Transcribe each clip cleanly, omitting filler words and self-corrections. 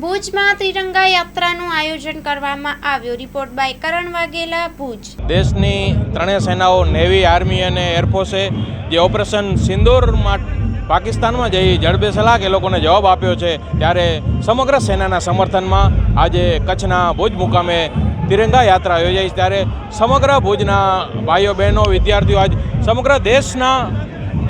ભુજમાં ત્રિરંગા યાત્રાનું આયોજન કરવામાં આવ્યું। રિપોર્ટ બાય કરણ વાઘેલા, ભુજ। દેશની ત્રણેય સેનાઓ નેવી, આર્મી અને એરફોર્સે જે ઓપરેશન સિંદૂરમાં પાકિસ્તાનમાં જઈ જડબેસલાક એ લોકોને જવાબ આપ્યો છે, ત્યારે સમગ્ર સેનાના સમર્થનમાં આજે કચ્છના ભુજ મુકામે તિરંગા યાત્રા યોજાઈ। ત્યારે સમગ્ર ભુજના ભાઈઓ બહેનો વિદ્યાર્થીઓ આજ સમગ્ર દેશના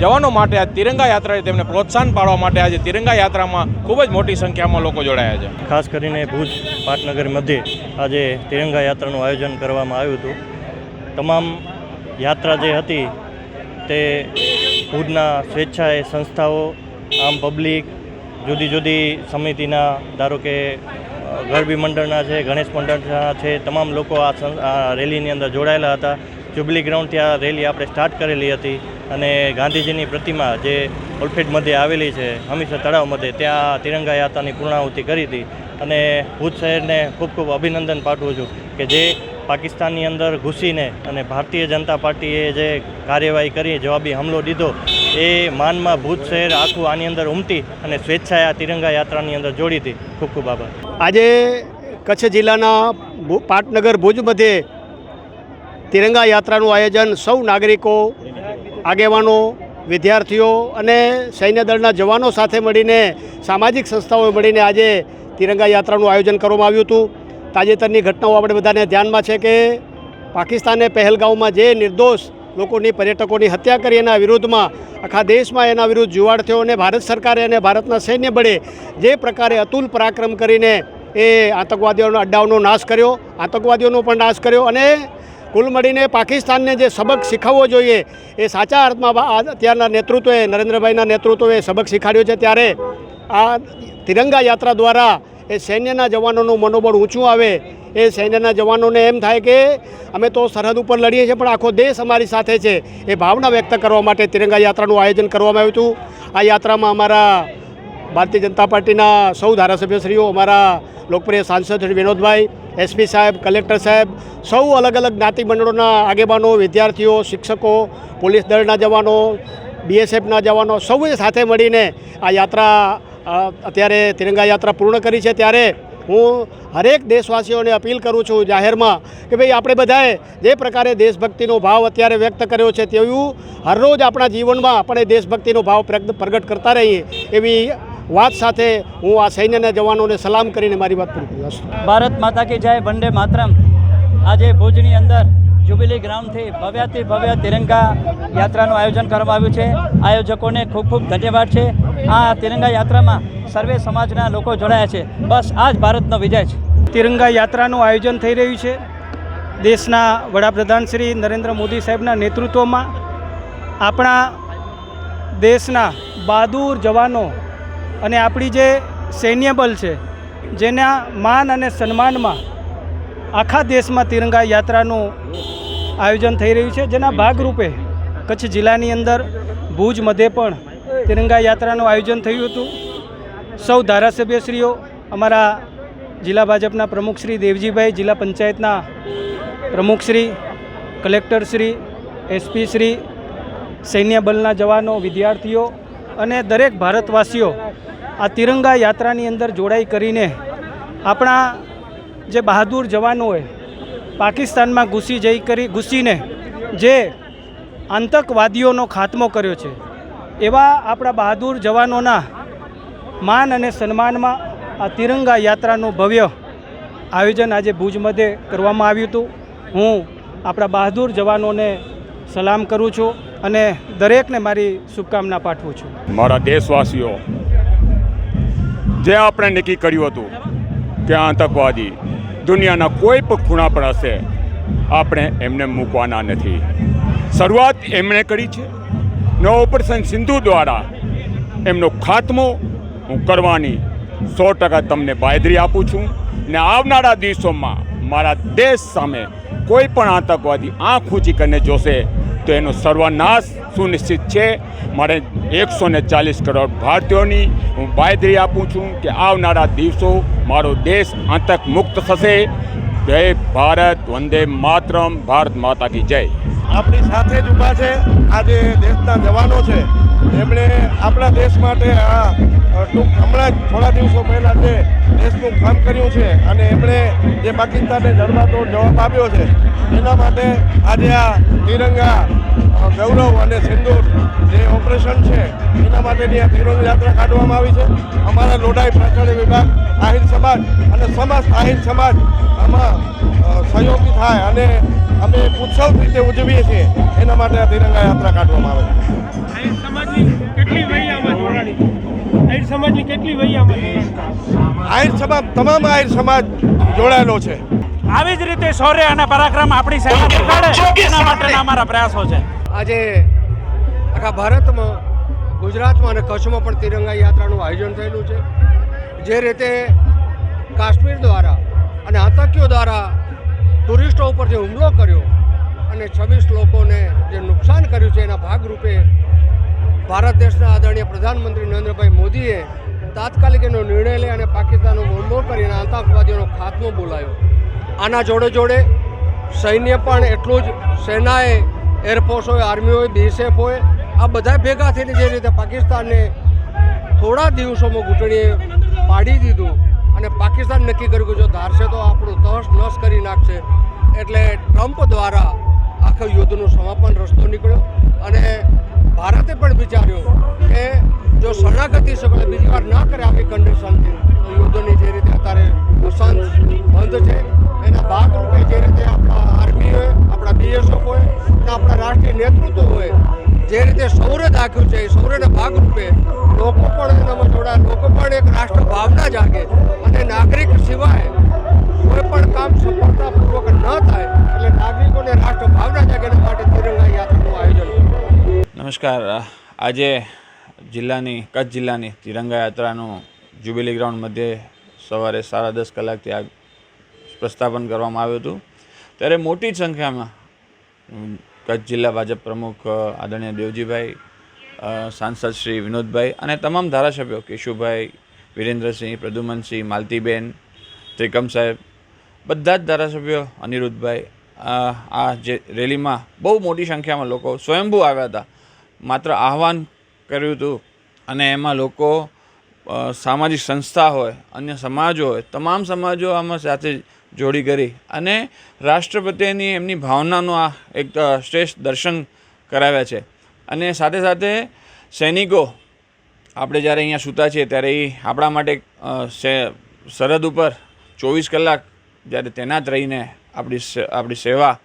જવાનો માટે આ તિરંગા યાત્રાએ તેમને પ્રોત્સાહન પાડવા માટે આજે તિરંગા યાત્રામાં ખૂબ જ મોટી સંખ્યામાં લોકો જોડાયા છે। ખાસ કરીને ભુજ પાટનગર મધ્યે આજે તિરંગા યાત્રાનું આયોજન કરવામાં આવ્યું હતું। તમામ યાત્રા જે હતી તે ભુજના સ્વેચ્છાએ સંસ્થાઓ, આમ પબ્લિક, જુદી જુદી સમિતિના, ધારો કે ગરબી મંડળના છે, ગણેશ મંડળના છે, તમામ લોકો આ રેલીની અંદર જોડાયેલા હતા। જ્યુબિલી ગ્રાઉન્ડ ત્યાં રેલી આપણે સ્ટાર્ટ કરેલી હતી અને ગાંધીજીની પ્રતિમા જે ઓલફેડ મધ્યે આવેલી છે, હમીરસર તળાવ મધ્યે, ત્યાં તિરંગા યાત્રાની પૂર્ણાહુતિ કરી હતી। અને ભુજ શહેરને ખૂબ ખૂબ અભિનંદન પાઠવું છું કે જે પાકિસ્તાનની અંદર ઘૂસીને અને ભારતીય જનતા પાર્ટીએ જે કાર્યવાહી કરી, જવાબી હુમલો દીધો, એ માનમાં ભુજ શહેર આખું આની અંદર ઉમટી અને સ્વેચ્છાએ આ તિરંગા યાત્રાની અંદર જોડી હતી। ખૂબ ખૂબ આભાર। આજે કચ્છ જિલ્લાના પાટનગર ભુજ મધ્યે તિરંગા યાત્રાનું આયોજન સૌ નાગરિકો, આગેવાનો, વિદ્યાર્થીઓ અને સૈન્ય દળના જવાનો સાથે મળીને, સામાજિક સંસ્થાઓએ મળીને આજે તિરંગા યાત્રાનું આયોજન કરવામાં આવ્યું હતું। તાજેતરની ઘટનાઓ આપણે બધાને ધ્યાનમાં છે કે પાકિસ્તાને પહેલગામમાં જે નિર્દોષ લોકોની, પર્યટકોની હત્યા કરી, એના વિરુદ્ધમાં આખા દેશમાં એના વિરુદ્ધ જુવાળ થયો અને ભારત સરકારે અને ભારતના સૈન્ય બળે જે પ્રકારે અતુલ પરાક્રમ કરીને એ આતંકવાદીઓના અડ્ડાઓનો નાશ કર્યો, આતંકવાદીઓનો પણ નાશ કર્યો અને કુલ મળીને પાકિસ્તાનને જે સબક શીખવવો જોઈએ એ સાચા અર્થમાં અત્યારના નેતૃત્વએ, નરેન્દ્રભાઈના નેતૃત્વએ સબક શીખવાડ્યો છે। ત્યારે આ તિરંગા યાત્રા દ્વારા એ સૈન્યના જવાનોનું મનોબળ ઊંચું આવે, એ સૈન્યના જવાનોને એમ થાય કે અમે તો સરહદ ઉપર લડીએ છીએ પણ આખો દેશ અમારી સાથે છે, એ ભાવના વ્યક્ત કરવા માટે તિરંગા યાત્રાનું આયોજન કરવામાં આવ્યું હતું। આ યાત્રામાં અમારા ભારતીય જનતા પાર્ટીના સૌ ધારાસભ્યશ્રીઓ, અમારા લોકપ્રિય સાંસદ શ્રી વિનોદભાઈ, એસપી સાહેબ, કલેક્ટર સાહેબ, સૌ અલગ અલગ જ્ઞાતિ મંડળોના આગેવાનો, વિદ્યાર્થીઓ, શિક્ષકો, પોલીસ દળના જવાનો, બીએસએફના જવાનો, સૌએ સાથે મળીને આ યાત્રા અત્યારે તિરંગા યાત્રા પૂર્ણ કરી છે। ત્યારે હું હરેક દેશવાસીઓને અપીલ કરું છું જાહેરમાં કે ભાઈ આપણે બધાએ જે પ્રકારે દેશભક્તિનો ભાવ અત્યારે વ્યક્ત કર્યો છે તેવું હરરોજ આપણા જીવનમાં આપણે દેશભક્તિનો ભાવ પ્રગટ કરતા રહીએ, એવી વાત સાથે હું આ સૈન્યના જવાનોને સલામ કરીને મારી વાત પૂરી કરું છું। ભારત માતા કી જય, વંદે માતરમ। આજે ભુજની અંદર જ્યુબિલી ગ્રાઉન્ડથી ભવ્યાતિ ભવ્ય તિરંગા યાત્રાનું આયોજન કરવામાં આવ્યું છે। આયોજકોને ખૂબ ખૂબ ધન્યવાદ છે। આ તિરંગા યાત્રામાં સર્વે સમાજના લોકો જોડાયા છે। બસ આ જ ભારતનો વિજય છે। તિરંગા યાત્રાનું આયોજન થઈ રહ્યું છે દેશના વડાપ્રધાન શ્રી નરેન્દ્ર મોદી સાહેબના નેતૃત્વમાં। આપણા દેશના બહાદુર જવાનો અને આપણી જે સૈન્ય બળ છે, જેના માન અને સન્માનમાં આખા દેશમાં તિરંગા યાત્રાનું આયોજન થઈ રહ્યું છે, જેના ભાગરૂપે કચ્છ જિલ્લાની અંદર ભુજ મધ્યે પણ તિરંગા યાત્રાનું આયોજન થયું હતું। સૌ ધારાસભ્યશ્રીઓ, અમારા જિલ્લા ભાજપના પ્રમુખશ્રી દેવજીભાઈ, જિલ્લા પંચાયતના પ્રમુખશ્રી, કલેક્ટરશ્રી, એસપીશ્રી, સૈન્ય બળના જવાનો, વિદ્યાર્થીઓ અને દરેક ભારતવાસીઓ આ તિરંગા યાત્રાની અંદર જોડાઈ કરીને આપણા જે બહાદુર જવાનોએ પાકિસ્તાનમાં ઘૂસીને જે આતંકવાદીઓનો ખાત્મો કર્યો છે, એવા આપણા બહાદુર જવાનોના માન અને સન્માનમાં આ તિરંગા યાત્રાનું ભવ્ય આયોજન આજે ભુજ મધ્યે કરવામાં આવ્યું હતું। હું આપણા બહાદુર જવાનોને સલામ કરું છું અને દરેકને મારી શુભકામના પાઠવું છું। મારા દેશવાસીઓ, જે આપણે નક્કી કર્યું હતું કે આતંકવાદી દુનિયાના કોઈ પણ ખૂણા પર હશે, આપણે એમને મૂકવાના નથી। શરૂઆત એમણે કરી છે ને ઓપરેશન સિંધુ દ્વારા એમનો ખાત્મો હું કરવાની 100% તમને બાંયધરી આપું છું ને આવનારા દિવસોમાં મારા દેશ સામે કોઈ પણ આતંકવાદી આંખ ઊંચી કરીને જોશે તો એનો સર્વનાશ સુનિશ્ચિત છે। મારે 140 કરોડ ભારતીયોની હું બાંયધરી આપું છું કે આવનારા દિવસો મારો દેશ આતંક મુક્ત થશે। જય ભારત, વંદે માતરમ, ભારત માતા કી જય। આપણી સાથે જ ઊભા છે આજે દેશના જવાનો છે એમણે આપણા દેશ માટે હમણાં જ થોડા દિવસો પહેલાં જે દેશનું કામ કર્યું છે અને એમણે જે પાકિસ્તાનને જડબાતોડ જવાબ આપ્યો છે એના માટે આજે આ તિરંગા ગૌરવ અને સિંદૂર જે ઓપરેશન છે એના માટેની આ તિરંગા યાત્રા કાઢવામાં આવી છે. અમારા લોઢાઈ પ્રાચણ્ય વિભાગ, આહિર સમાજ અને સમસ્ત આહિર સમાજ આમાં સહયોગી થાય અને અમે ઉત્સવ રીતે ઉજવીએ છીએ એના માટે આ તિરંગા યાત્રા કાઢવામાં આવે છે. આહિર સમાજની કેટલી વહી આમાં જોડાણી? આહિર સમાજની કેટલી વહી આમાં જોડાણી? આહિર સમાજ, તમામ આહિર સમાજ જોડાયેલો છે. આવી જ રીતે શૌર્ય અને પરાક્રમ આપણી સેના દેખાડે એના માટેના અમારા પ્રયાસો છે. આજે આખા ભારતમાં, ગુજરાતમાં અને કચ્છમાં પણ તિરંગા યાત્રાનું આયોજન થયેલું છે. જે રીતે કાશ્મીર દ્વારા અને આતંકીઓ દ્વારા ટુરિસ્ટો ઉપર જે હુમલો કર્યો અને 26 લોકોને જે નુકસાન કર્યું છે એના ભાગરૂપે ભારત દેશના આદરણીય પ્રધાનમંત્રી નરેન્દ્રભાઈ મોદીએ તાત્કાલિક એનો નિર્ણય લઈ અને પાકિસ્તાનનો હુમલો કરીને આતંકવાદીઓનો ખાત્મો બોલાયો. આના જોડે જોડે સૈન્ય પણ એટલું જ, સેનાએ, એરફોર્સ હોય, આર્મી હોય, BSF હોય, આ બધા ભેગા થઈને જે રીતે પાકિસ્તાનને થોડા દિવસોમાં ઘૂંટણીએ પાડી દીધું અને પાકિસ્તાન નક્કી કર્યું કે જો ધારશે તો આપણું તહસ નસ કરી નાખશે, એટલે ટ્રમ્પ દ્વારા આખા યુદ્ધનું સમાપન રસ્તો નીકળ્યો અને ભારતે પણ વિચાર્યું કે જો શરણાગતિ સગળે બીજી વાર ના કરે આવી કન્ડિશનથી તો યુદ્ધની જે રીતે અત્યારે અશાંત બંધ છે એના ભાગરૂપે જે રીતે આપણા આર્મી હોય, આપણા BSF હોય અને આપણા રાષ્ટ્રીય નેતૃત્વ હોય જે રીતે સૌર્ય દાખ્યું છે એ સૌર્યના ભાગરૂપે લોકો પણ એનામાં જોડાય, લોકો પણ એક રાષ્ટ્ર ભાવના જાગે અને નાગરિક સિવાય કોઈ પણ કામ સફળતાપૂર્વક ન થાય એટલે નાગરિકોને રાષ્ટ્ર ભાવના જાગે એના માટે તિરંગા યાત્રાનું આયોજન. નમસ્કાર. આજે કચ્છ જિલ્લાની તિરંગા યાત્રાનું જ્યુબિલી ગ્રાઉન્ડ મધ્યે સવારે 10:30 કલાકથી આ પ્રસ્થાપન કરવામાં આવ્યું હતું. ત્યારે મોટી સંખ્યામાં કચ્છ જિલ્લા ભાજપ પ્રમુખ આદરણીય દેવજીભાઈ, સાંસદ શ્રી વિનોદભાઈ અને તમામ ધારાસભ્યો કેશુભાઈ, વિરેન્દ્રસિંહ, પ્રદ્યુમનસિંહ, માલતીબેન, ત્રિકમ સાહેબ, બધા જ ધારાસભ્યો, અનિરુદ્ધભાઈ, આ જે રેલીમાં બહુ મોટી સંખ્યામાં લોકો સ્વયંભૂ આવ્યા હતા. માત્ર આહવાન કર્યું હતું અને એમાં લોકો સામાજિક સંસ્થા હોય, અન્ય સમાજો હોય, તમામ સમાજો આમાં સાથે જોડી કરી અને રાષ્ટ્ર પ્રત્યેની એમની ભાવનાનું આ એક શ્રેષ્ઠ દર્શન કરાવ્યા છે. અને સાથે સાથે સૈનિકો, આપણે જ્યારે અહીંયા સૂતા છીએ ત્યારે એ આપણા માટે સરહદ ઉપર 24 કલાક જ્યારે તૈનાત રહીને આપણી સેવા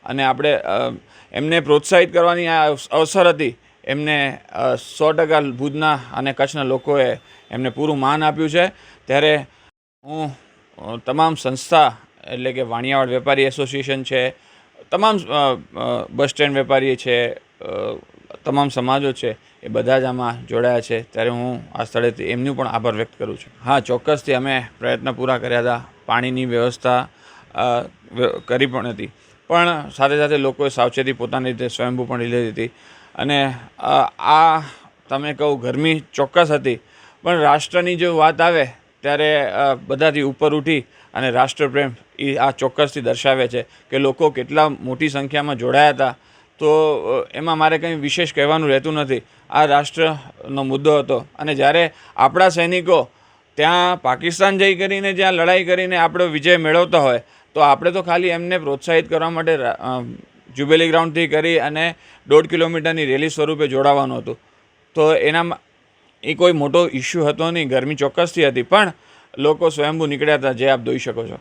અને આપણે એમને પ્રોત્સાહિત કરવાની આ અવસર હતી. એમને 100% ભુજના અને કચ્છના લોકોએ એમને પૂરું માન આપ્યું છે. ત્યારે હું તમામ સંસ્થા એટલે કે વાણિયાવાડ વેપારી એસોસિએશન છે, તમામ બસ સ્ટેન્ડ વેપારી છે, તમામ સમાજો છે, એ બધા જ આમાં જોડાયા છે. ત્યારે હું આ સ્થળેથી એમનું પણ આભાર વ્યક્ત કરું છું. હા, ચોક્કસથી અમે પ્રયત્ન પૂરા કર્યા હતા. પાણીની વ્યવસ્થા કરી પણ હતી, પણ સાથે સાથે લોકોએ સાવચેતી પોતાની રીતે સ્વયંભૂ પણ લીધી હતી. અને આ તમે કહું ગરમી ચોક્કસ હતી, પણ રાષ્ટ્રની જો વાત આવે ત્યારે બધાથી ઉપર ઉઠી અને રાષ્ટ્રપ્રેમ એ આ ચોક્કસથી દર્શાવે છે કે લોકો કેટલા મોટી સંખ્યામાં જોડાયા હતા. તો એમાં મારે કંઈ વિશેષ કહેવાનું રહેતું નથી. આ રાષ્ટ્રનો મુદ્દો હતો અને જ્યારે આપણા સૈનિકો ત્યાં પાકિસ્તાન જઈ કરીને જ્યાં લડાઈ કરીને આપણો વિજય મેળવતા હોય તો આપણે તો ખાલી એમને પ્રોત્સાહિત કરવા માટે જ્યુબિલી ગ્રાઉન્ડથી કરી અને 1.5 કિલોમીટરની રેલી સ્વરૂપે જોડાવાનું હતું. તો એનામાં એ કોઈ મોટો ઇસ્યુ હતો નહીં. ગરમી ચોક્કસથી હતી, પણ લોકો સ્વયંભૂ નીકળ્યા હતા, જે આપ જોઈ શકો છો.